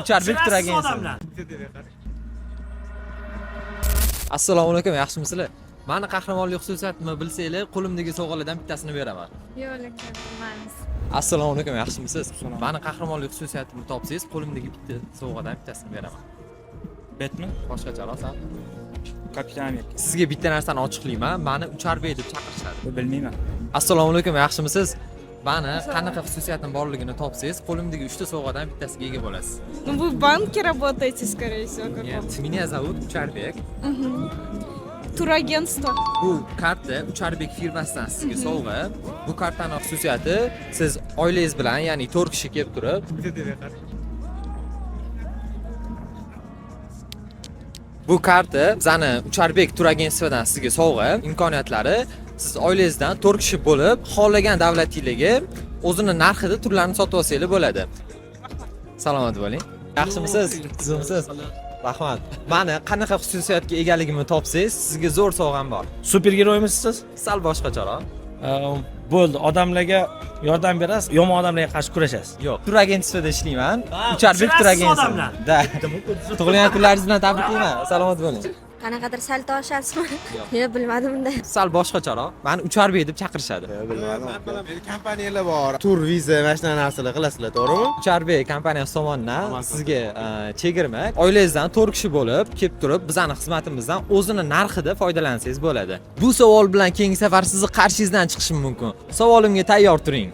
Ucharbek turagensiz. Assalomu alaykum, yaxshimisizlar? Mani qahramonlik xususiyatini bilsanglar, qo'limdagi sovg'alardan bittasini beraman. Yo'q, lekin bilmaymiz. Assalomu alaykum, yaxshimisiz? Mani qahramonlik xususiyatini topsangiz, qo'limdagi bitta sovg'adan bittasini beraman. Betmi? Boshqacharoq san. Kapitan Amerika. Sizga bitta narsani ochiqlayman. Mani Ucharbek deb chaqirishadi. Bilmayman. Assalomu alaykum, yaxshimisiz? Mani qanaqa xususiyatning borligini topsangiz, qo'limdagi 3 ta sovg'adan bittasiga ega bo'lasiz. Ну, вы в банке работаете, скорее всего, каком-то. Меня зовут Ucharbek. Турагентство. Bu karta Ucharbek firmasidan sizga sovg'a. Bu kartaning xususiyati siz oilangiz bilan, ya'ni 4 kishi kelib turib, bu karta bizani Ucharbek turagenstvidan sizga sovg'a. Imkoniyatlari siz oilangizdan 4 kishi bo'lib, xohlagan davlatingizdagi o'zini narxida turlarni sotib olsangiz bo'ladi. Salomat bo'ling. Yaxshimisiz? Tuzumsiz? Rahmat. Mani qanaqa xususiyatga egaligimni topsangiz, sizga zo'r sovg'am bor. Supergiroymisiz siz? Sal boshqacharoq. Bo'ldi, odamlarga yordam berasiz, yomon odamlarga qarshi kurashasiz. Yo'q, turagentstvida ishlayman. Ucharbek turagenstvi. Da. Tug'ilgan kunlaringiz bilan tabriklayman. Salomat bo'ling. Qanaqadir salto oshasizmi? Yo'q, bilmadim unda. Sal boshqacharoq. Mani Ucharbek deb chaqirishadi. Bilmadim. Kompaniyalar bor. Tur, viza, mana shunaqa narsalar qilasizlar, to'g'rimi? Ucharbek kompaniyasi tomonidan sizga chegirma, oilangizdan 4 kishi bo'lib kelib turib, bizning xizmatimizdan o'zini narxida foydalansangiz bo'ladi. Bu savol bilan keyingi safar sizni qarshingizdan chiqishim mumkin. Savolimga tayyor turing.